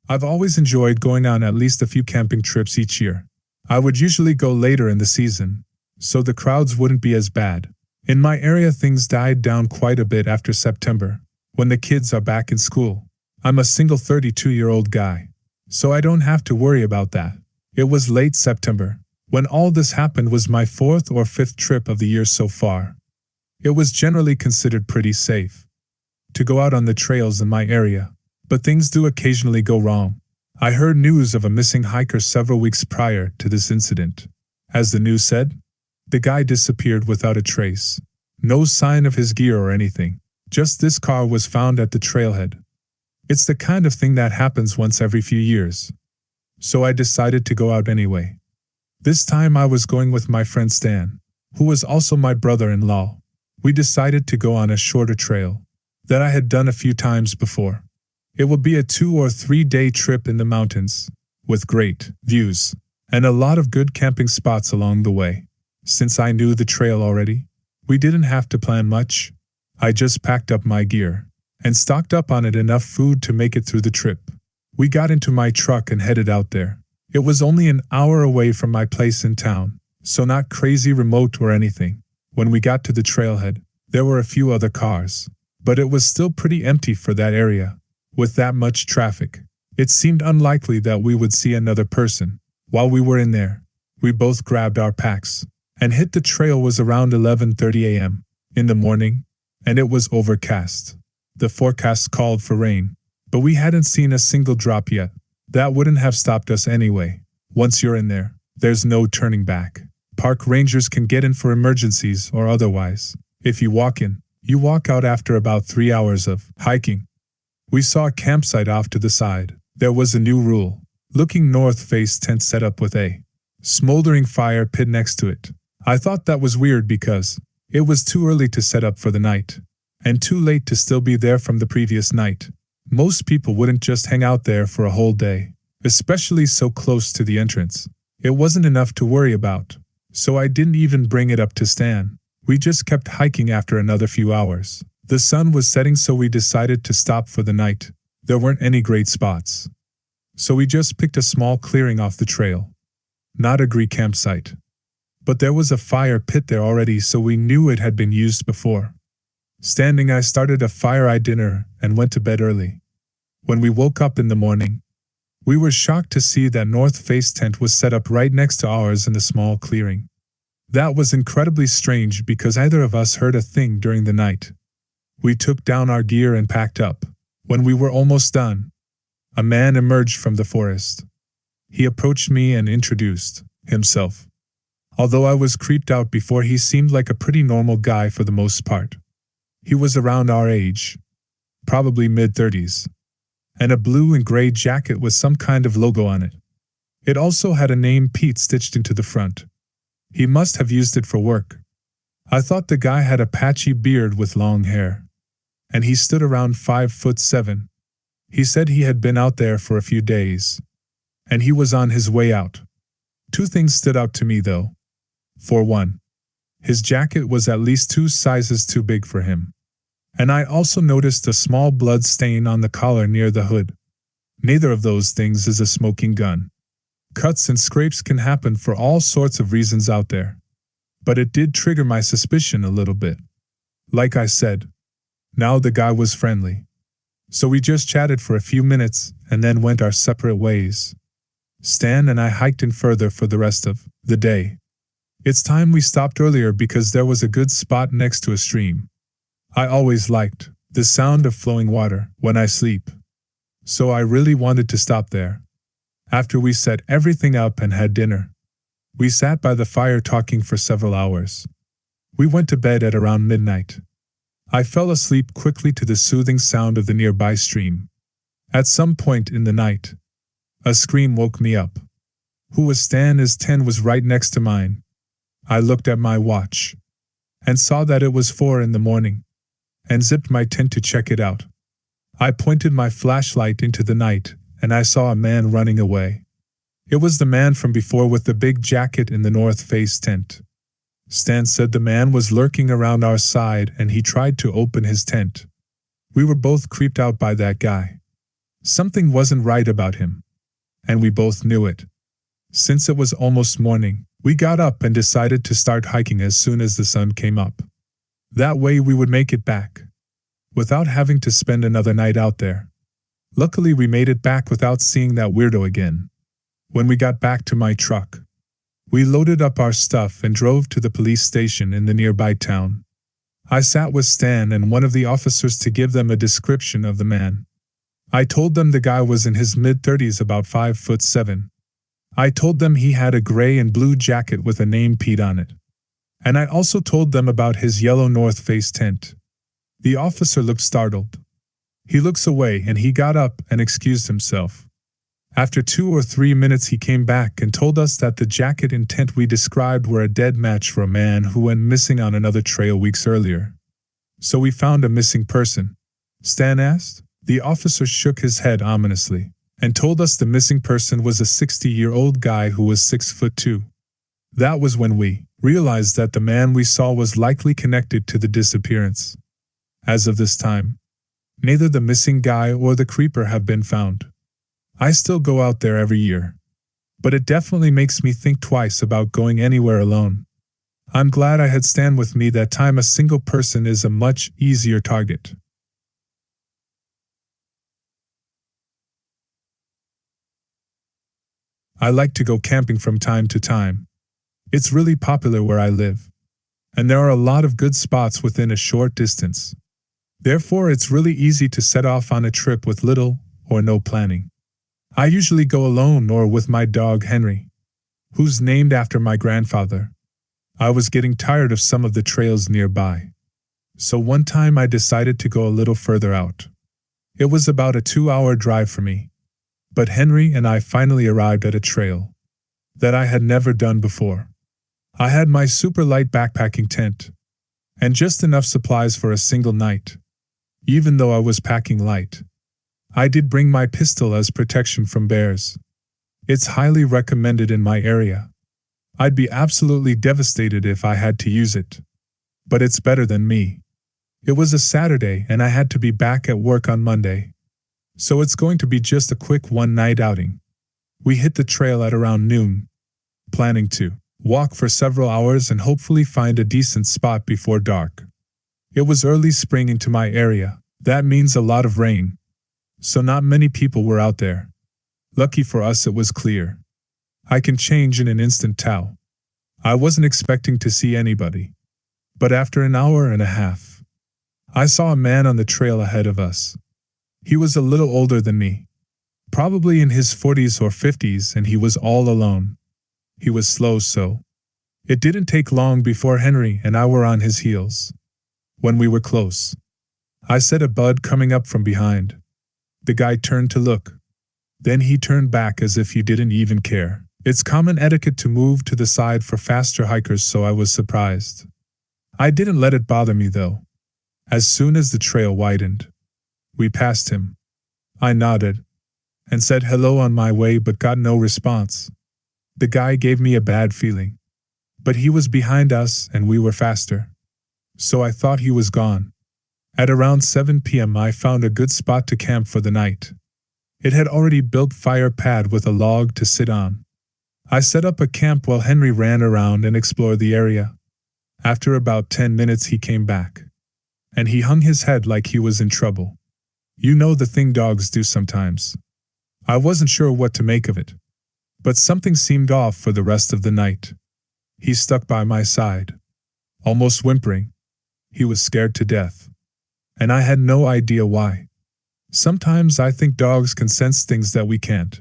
I've always enjoyed going on at least a few camping trips each year. I would usually go later in the season, so the crowds wouldn't be as bad. In my area, things died down quite a bit after September, when the kids are back in school. I'm a single 32-year-old guy, so I don't have to worry about that. It was late September. When all this happened was my 4th or 5th trip of the year so far. It was generally considered pretty safe to go out on the trails in my area, but things do occasionally go wrong. I heard news of a missing hiker several weeks prior to this incident. As the news said, the guy disappeared without a trace. No sign of his gear or anything. Just this car was found at the trailhead. It's the kind of thing that happens once every few years. So I decided to go out anyway. This time I was going with my friend Stan, who was also my brother-in-law. We decided to go on a shorter trail that I had done a few times before. It would be a 2 or 3 day trip in the mountains, with great views, and a lot of good camping spots along the way. Since I knew the trail already, we didn't have to plan much. I just packed up my gear and stocked up on it enough food to make it through the trip. We got into my truck and headed out there. It was only an hour away from my place in town, so not crazy remote or anything. When we got to the trailhead, there were a few other cars, but it was still pretty empty for that area. With that much traffic, it seemed unlikely that we would see another person. While we were in there, we both grabbed our packs and hit the trail. Was around 11:30 a.m. in the morning, and it was overcast. The forecast called for rain, but we hadn't seen a single drop yet. That wouldn't have stopped us anyway. Once you're in there, there's no turning back. Park rangers can get in for emergencies or otherwise. If you walk in, you walk out after about 3 hours of hiking. We saw a campsite off to the side. There was a new rule. Looking north face tent set up with a smoldering fire pit next to it. I thought that was weird because it was too early to set up for the night, and too late to still be there from the previous night. Most people wouldn't just hang out there for a whole day, especially so close to the entrance. It wasn't enough to worry about, so I didn't even bring it up to Stan. We just kept hiking after another few hours. The sun was setting, so we decided to stop for the night. There weren't any great spots, so we just picked a small clearing off the trail. Not a great campsite, but there was a fire pit there already, so we knew it had been used before. Standing, I started a fire dinner and went to bed early. When we woke up in the morning, we were shocked to see that north face tent was set up right next to ours in the small clearing. That was incredibly strange because neither of us heard a thing during the night. We took down our gear and packed up. When we were almost done, a man emerged from the forest. He approached me and introduced himself. Although I was creeped out before, he seemed like a pretty normal guy for the most part. He was around our age, probably mid-30s, and a blue and gray jacket with some kind of logo on it. It also had a name Pete stitched into the front. He must have used it for work. I thought the guy had a patchy beard with long hair, and he stood around 5'7". He said he had been out there for a few days, and he was on his way out. 2 things stood out to me though. For one, his jacket was at least 2 sizes too big for him. And I also noticed a small blood stain on the collar near the hood. Neither of those things is a smoking gun. Cuts and scrapes can happen for all sorts of reasons out there. But it did trigger my suspicion a little bit. Like I said, now the guy was friendly. So we just chatted for a few minutes and then went our separate ways. Stan and I hiked in further for the rest of the day. It's time we stopped earlier because there was a good spot next to a stream. I always liked the sound of flowing water when I sleep, so I really wanted to stop there. After we set everything up and had dinner, we sat by the fire talking for several hours. We went to bed at around midnight. I fell asleep quickly to the soothing sound of the nearby stream. At some point in the night, a scream woke me up. Who was Stan? His tent was right next to mine. I looked at my watch and saw that it was 4 in the morning, and zipped my tent to check it out. I pointed my flashlight into the night, and I saw a man running away. It was the man from before with the big jacket in the north face tent. Stan said the man was lurking around our side and he tried to open his tent. We were both creeped out by that guy, Something wasn't right about him, and we both knew it. Since it was almost morning, we got up and decided to start hiking as soon as the sun came up. That way we would make it back, without having to spend another night out there. Luckily we made it back without seeing that weirdo again. When we got back to my truck, we loaded up our stuff and drove to the police station in the nearby town. I sat with Stan and one of the officers to give them a description of the man. I told them the guy was in his mid-30s, about 5'7". I told them he had a gray and blue jacket with a name Pete on it. And I also told them about his yellow North Face tent. The officer looked startled. He looks away and he got up and excused himself. After 2 or 3 minutes he came back and told us that the jacket and tent we described were a dead match for a man who went missing on another trail weeks earlier. So we found a missing person? Stan asked. The officer shook his head ominously and told us the missing person was a 60-year-old guy who was 6'2". That was when we realized that the man we saw was likely connected to the disappearance. As of this time, neither the missing guy or the creeper have been found. I still go out there every year, but it definitely makes me think twice about going anywhere alone. I'm glad I had Stan with me that time. A single person is a much easier target. I like to go camping from time to time. It's really popular where I live, and there are a lot of good spots within a short distance. Therefore, it's really easy to set off on a trip with little or no planning. I usually go alone or with my dog Henry, who's named after my grandfather. I was getting tired of some of the trails nearby, so one time I decided to go a little further out. It was about a 2-hour drive for me, but Henry and I finally arrived at a trail that I had never done before. I had my super light backpacking tent and just enough supplies for a single night. Even though I was packing light, I did bring my pistol as protection from bears. It's highly recommended in my area. I'd be absolutely devastated if I had to use it, but it's better than me. It was a Saturday and I had to be back at work on Monday, so it's going to be just a quick one-night outing. We hit the trail at around noon, planning to walk for several hours and hopefully find a decent spot before dark. It was early spring into my area. That means a lot of rain, so not many people were out there. Lucky for us, it was clear. I can change in an instant towel. I wasn't expecting to see anybody, but after an hour and a half, I saw a man on the trail ahead of us. He was a little older than me, probably in his 40s or 50s, and he was all alone. He was slow, so it didn't take long before Henry and I were on his heels. When we were close, I said a bud coming up from behind. The guy turned to look. Then he turned back as if he didn't even care. It's common etiquette to move to the side for faster hikers, so I was surprised. I didn't let it bother me though. As soon as the trail widened, we passed him. I nodded and said hello on my way but got no response. The guy gave me a bad feeling, but he was behind us and we were faster, so I thought he was gone. At around 7 p.m. I found a good spot to camp for the night. It had already built fire pad with a log to sit on. I set up a camp while Henry ran around and explored the area. After about 10 minutes he came back, and he hung his head like he was in trouble. You know the thing dogs do sometimes. I wasn't sure what to make of it, but something seemed off for the rest of the night. He stuck by my side, almost whimpering. He was scared to death, and I had no idea why. Sometimes I think dogs can sense things that we can't.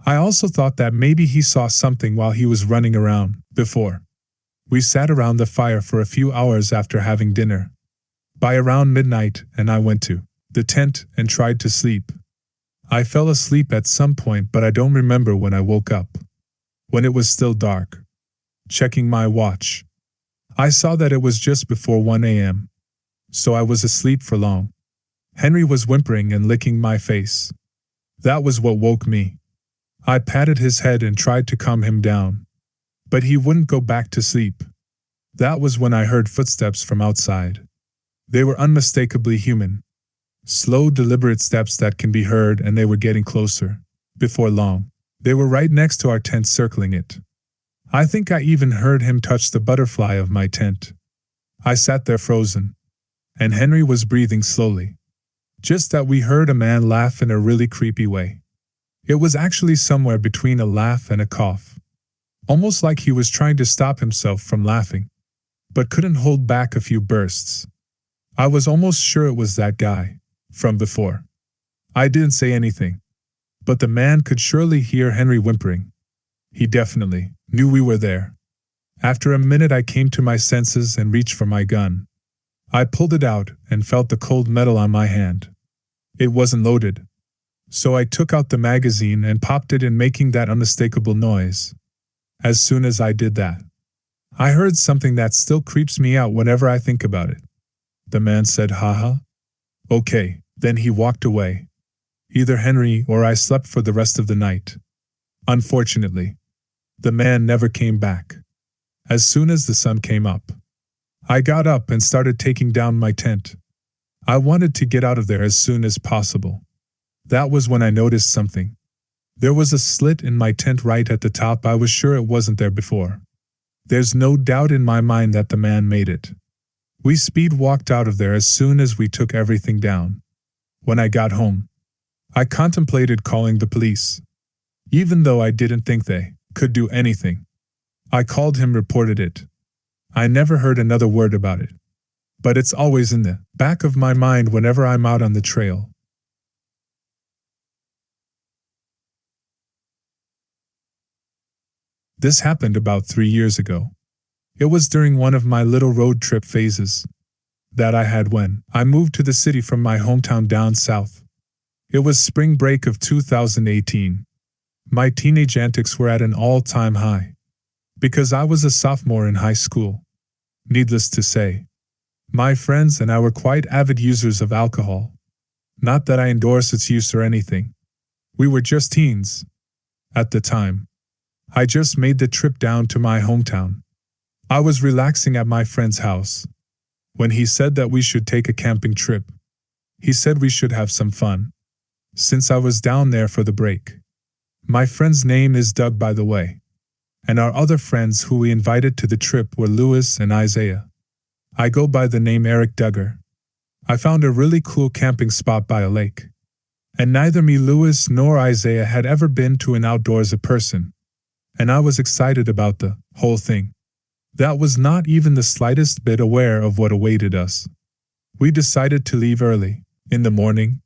I also thought that maybe he saw something while he was running around before. We sat around the fire for a few hours after having dinner. By around midnight, and I went to the tent and tried to sleep. I fell asleep at some point, but I don't remember when I woke up. When it was still dark, checking my watch, I saw that it was just before 1 a.m., so I was asleep for long. Henry was whimpering and licking my face. That was what woke me. I patted his head and tried to calm him down, but he wouldn't go back to sleep. That was when I heard footsteps from outside. They were unmistakably human. Slow, deliberate steps that can be heard, and they were getting closer. Before long, they were right next to our tent, circling it. I think I even heard him touch the butterfly of my tent. I sat there frozen, and Henry was breathing slowly. Just that we heard a man laugh in a really creepy way. It was actually somewhere between a laugh and a cough. Almost like he was trying to stop himself from laughing, but couldn't hold back a few bursts. I was almost sure it was that guy from before. I didn't say anything, but the man could surely hear Henry whimpering. He definitely knew we were there. After a minute, I came to my senses and reached for my gun. I pulled it out and felt the cold metal on my hand. It wasn't loaded, so I took out the magazine and popped it in, making that unmistakable noise. As soon as I did that, I heard something that still creeps me out whenever I think about it. The man said, "Haha." Okay, then he walked away. Either Henry or I slept for the rest of the night. Unfortunately, the man never came back. As soon as the sun came up, I got up and started taking down my tent. I wanted to get out of there as soon as possible. That was when I noticed something. There was a slit in my tent right at the top. I was sure it wasn't there before. There's no doubt in my mind that the man made it. We speed walked out of there as soon as we took everything down. When I got home, I contemplated calling the police. Even though I didn't think they could do anything, I called him, reported it. I never heard another word about it, but it's always in the back of my mind whenever I'm out on the trail. This happened about 3 years ago. It was during one of my little road trip phases that I had when I moved to the city from my hometown down south. It was spring break of 2018. My teenage antics were at an all-time high, because I was a sophomore in high school. Needless to say, my friends and I were quite avid users of alcohol. Not that I endorse its use or anything. We were just teens at the time. I just made the trip down to my hometown. I was relaxing at my friend's house when he said that we should take a camping trip. He said we should have some fun, since I was down there for the break. My friend's name is Doug, by the way, and our other friends who we invited to the trip were Lewis and Isaiah. I go by the name Eric Duggar. I found a really cool camping spot by a lake, and neither me, Lewis, nor Isaiah had ever been to an outdoorsy person, and I was excited about the whole thing. That was not even the slightest bit aware of what awaited us. We decided to leave early. In the morning,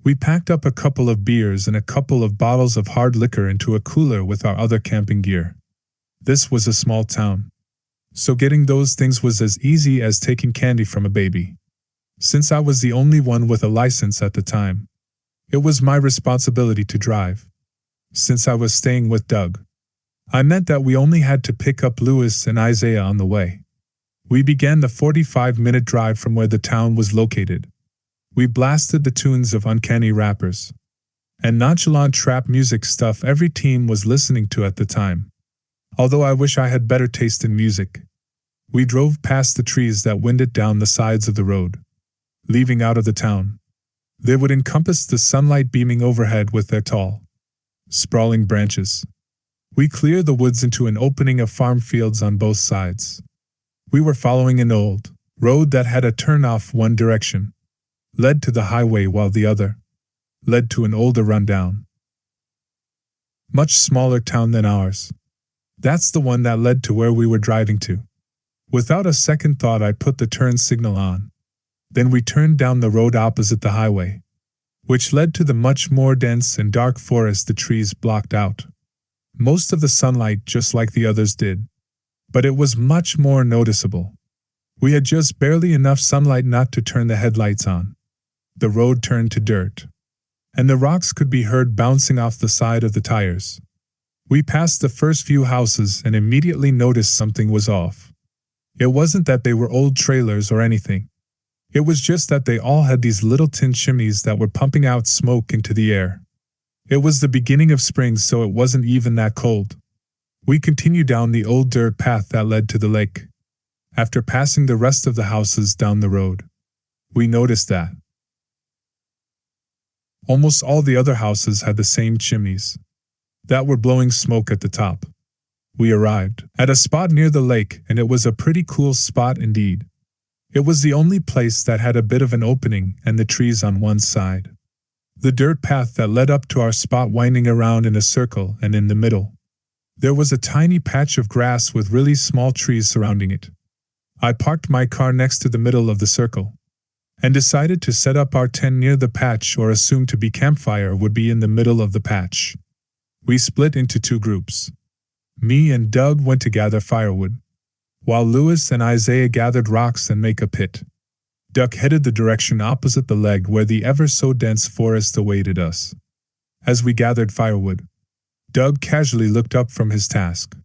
we packed up a couple of beers and a couple of bottles of hard liquor into a cooler with our other camping gear. This was a small town, so getting those things was as easy as taking candy from a baby. Since I was the only one with a license at the time, it was my responsibility to drive. Since I was staying with Doug, I meant that we only had to pick up Lewis and Isaiah on the way. We began the 45-minute drive from where the town was located. We blasted the tunes of uncanny rappers and nonchalant trap music, stuff every teen was listening to at the time. Although I wish I had better taste in music. We drove past the trees that winded down the sides of the road, leaving out of the town. They would encompass the sunlight beaming overhead with their tall, sprawling branches. We cleared the woods into an opening of farm fields on both sides. We were following an old road that had a turn-off one direction, led to the highway, while the other led to an older rundown, much smaller town than ours. That's the one that led to where we were driving to. Without a second thought, I put the turn signal on. Then we turned down the road opposite the highway, which led to the much more dense and dark forest the trees blocked out most of the sunlight, just like the others did, but it was much more noticeable. We had just barely enough sunlight not to turn the headlights on. The road turned to dirt, and the rocks could be heard bouncing off the side of the tires. We passed the first few houses and immediately noticed something was off. It wasn't that they were old trailers or anything. It was just that they all had these little tin chimneys that were pumping out smoke into the air. It was the beginning of spring, so it wasn't even that cold. We continued down the old dirt path that led to the lake. After passing the rest of the houses down the road, we noticed that Almost all the other houses had the same chimneys that were blowing smoke at the top. We arrived at a spot near the lake, and it was a pretty cool spot indeed. It was the only place that had a bit of an opening and the trees on one side. The dirt path that led up to our spot winding around in a circle, and in the middle, there was a tiny patch of grass with really small trees surrounding it. I parked my car next to the middle of the circle and decided to set up our tent near the patch, or assumed to be campfire would be in the middle of the patch. We split into two groups. Me and Doug went to gather firewood, while Lewis and Isaiah gathered rocks and make a pit. Doug headed the direction opposite the leg where the ever-so-dense forest awaited us. As we gathered firewood, Doug casually looked up from his task.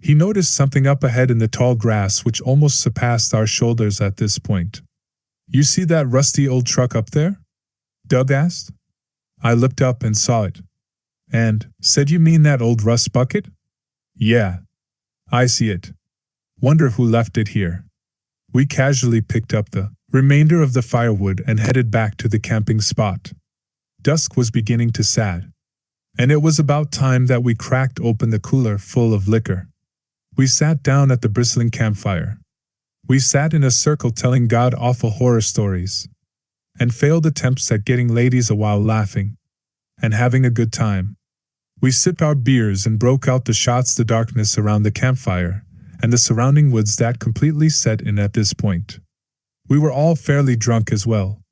He noticed something up ahead in the tall grass which almost surpassed our shoulders at this point. "You see that rusty old truck up there?" Doug asked. I looked up and saw it, and said, "You mean that old rust bucket?" "Yeah, I see it. Wonder who left it here." We casually picked up the remainder of the firewood and headed back to the camping spot. Dusk was beginning to set, and it was about time that we cracked open the cooler full of liquor. We sat down at the bristling campfire. We sat in a circle telling god-awful horror stories, and failed attempts at getting ladies a while laughing and having a good time. We sipped our beers and broke out the shots. The darkness around the campfire and the surrounding woods that completely set in at this point. We were all fairly drunk as well.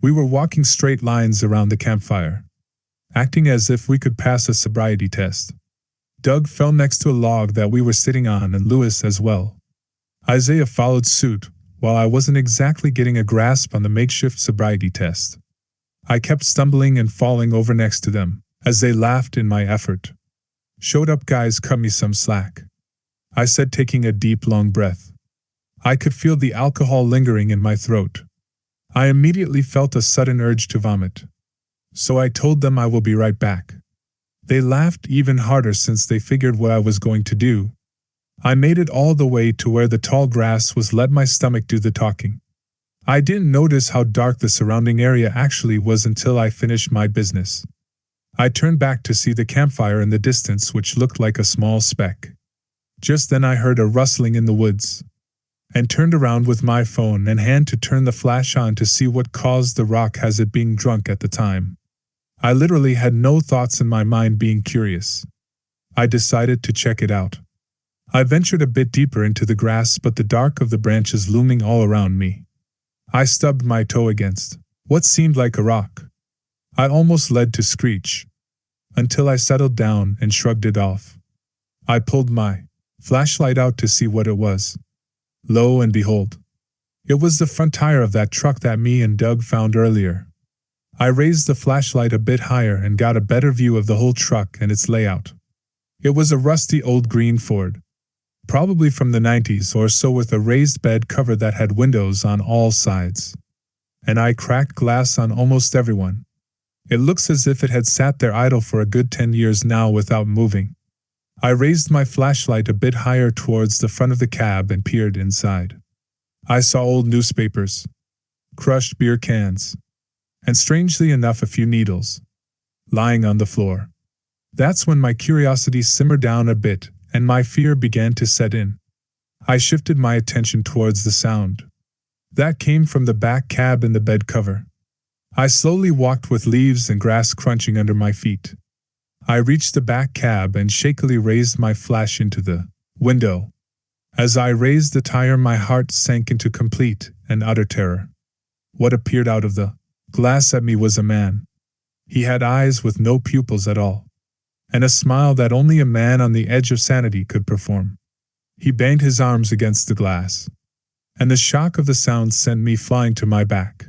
We were walking straight lines around the campfire, acting as if we could pass a sobriety test. Doug fell next to a log that we were sitting on, and Lewis as well. Isaiah followed suit, while I wasn't exactly getting a grasp on the makeshift sobriety test. I kept stumbling and falling over next to them, as they laughed in my effort. "Showed up, guys, cut me some slack," I said, taking a deep, long breath. I could feel the alcohol lingering in my throat. I immediately felt a sudden urge to vomit, so I told them I will be right back. They laughed even harder since they figured what I was going to do. I made it all the way to where the tall grass was, let my stomach do the talking. I didn't notice how dark the surrounding area actually was until I finished my business. I turned back to see the campfire in the distance, which looked like a small speck. Just then I heard a rustling in the woods, and turned around with my phone in hand to turn the flash on to see what caused the rock, as it being drunk at the time. I literally had no thoughts in my mind being curious. I decided to check it out. I ventured a bit deeper into the grass, but the dark of the branches looming all around me. I stubbed my toe against what seemed like a rock. I almost led to screech, until I settled down and shrugged it off. I pulled my flashlight out to see what it was. Lo and behold, it was the front tire of that truck that me and Doug found earlier. I raised the flashlight a bit higher and got a better view of the whole truck and its layout. It was a rusty old green Ford, probably from the 90s or so, with a raised bed cover that had windows on all sides. And I cracked glass on almost everyone. It looks as if it had sat there idle for a good 10 years now without moving. I raised my flashlight a bit higher towards the front of the cab and peered inside. I saw old newspapers, crushed beer cans, and strangely enough a few needles, lying on the floor. That's when my curiosity simmered down a bit and my fear began to set in. I shifted my attention towards the sound that came from the back cab and the bed cover. I slowly walked with leaves and grass crunching under my feet. I reached the back cab and shakily raised my flash into the window. As I raised the tire, my heart sank into complete and utter terror. What appeared out of the glass at me was a man. He had eyes with no pupils at all, and a smile that only a man on the edge of sanity could perform. He banged his arms against the glass, and the shock of the sound sent me flying to my back.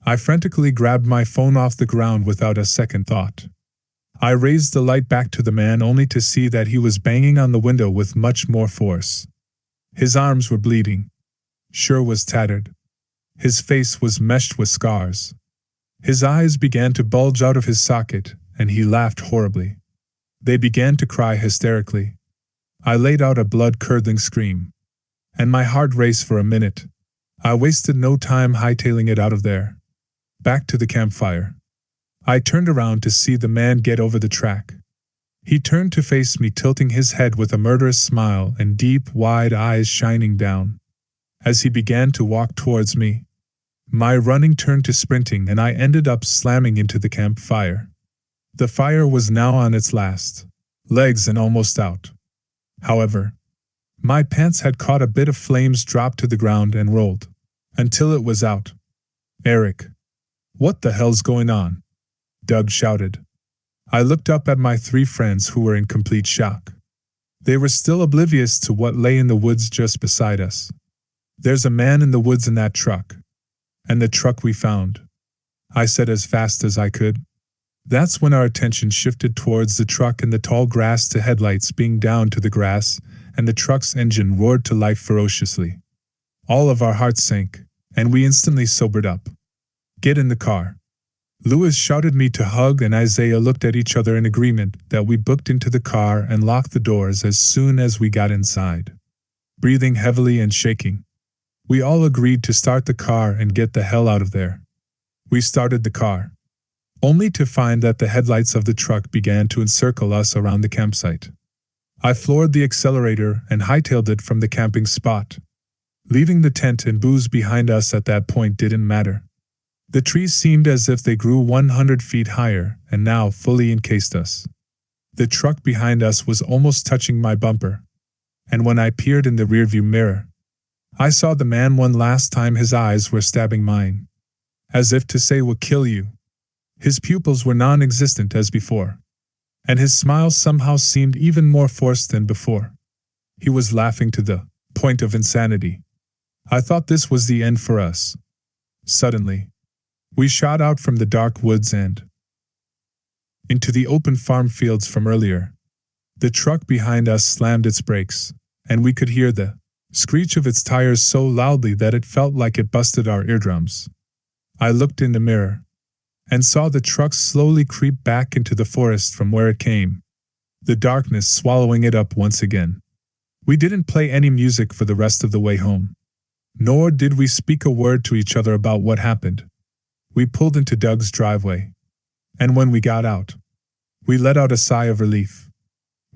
I frantically grabbed my phone off the ground without a second thought. I raised the light back to the man only to see that he was banging on the window with much more force. His arms were bleeding. Shirt was tattered. His face was meshed with scars. His eyes began to bulge out of his socket, and he laughed horribly. They began to cry hysterically. I laid out a blood-curdling scream, and my heart raced for a minute. I wasted no time hightailing it out of there, back to the campfire. I turned around to see the man get over the track. He turned to face me, tilting his head with a murderous smile and deep, wide eyes shining down. As he began to walk towards me, my running turned to sprinting and I ended up slamming into the campfire. The fire was now on its last legs and almost out. However, my pants had caught a bit of flames, dropped to the ground and rolled until it was out. "Eric, what the hell's going on?" Doug shouted. I looked up at my three friends who were in complete shock. They were still oblivious to what lay in the woods just beside us. "There's a man in the woods in that truck. And the truck we found," I said as fast as I could. That's when our attention shifted towards the truck and the tall grass, to headlights being down to the grass, and the truck's engine roared to life ferociously. All of our hearts sank, and we instantly sobered up. "Get in the car." Lewis shouted me to hug, and Isaiah looked at each other in agreement that we booked into the car and locked the doors as soon as we got inside. Breathing heavily and shaking, we all agreed to start the car and get the hell out of there. We started the car, only to find that the headlights of the truck began to encircle us around the campsite. I floored the accelerator and hightailed it from the camping spot. Leaving the tent and booze behind us at that point didn't matter. The trees seemed as if they grew 100 feet higher and now fully encased us. The truck behind us was almost touching my bumper, and when I peered in the rearview mirror, I saw the man one last time. His eyes were stabbing mine, as if to say, "We'll kill you." His pupils were non-existent as before, and his smile somehow seemed even more forced than before. He was laughing to the point of insanity. I thought this was the end for us. Suddenly, we shot out from the dark woods and into the open farm fields from earlier. The truck behind us slammed its brakes, and we could hear the screech of its tires so loudly that it felt like it busted our eardrums. I looked in the mirror and saw the truck slowly creep back into the forest from where it came, the darkness swallowing it up once again. We didn't play any music for the rest of the way home, nor did we speak a word to each other about what happened. We pulled into Doug's driveway, and when we got out, we let out a sigh of relief.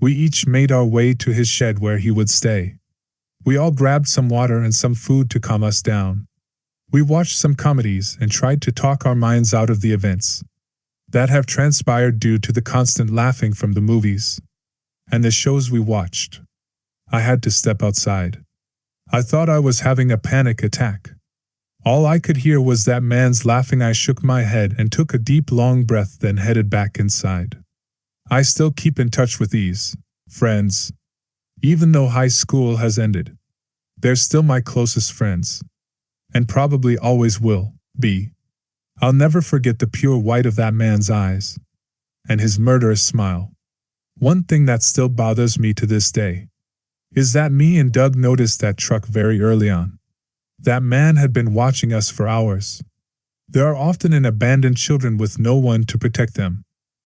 We each made our way to his shed where he would stay. We all grabbed some water and some food to calm us down. We watched some comedies and tried to talk our minds out of the events that have transpired due to the constant laughing from the movies and the shows we watched. I had to step outside. I thought I was having a panic attack. All I could hear was that man's laughing. I shook my head and took a deep, long breath, then headed back inside. I still keep in touch with these friends. Even though high school has ended, they're still my closest friends, and probably always will be. I'll never forget the pure white of that man's eyes, and his murderous smile. One thing that still bothers me to this day is that me and Doug noticed that truck very early on. That man had been watching us for hours. There are often abandoned children with no one to protect them,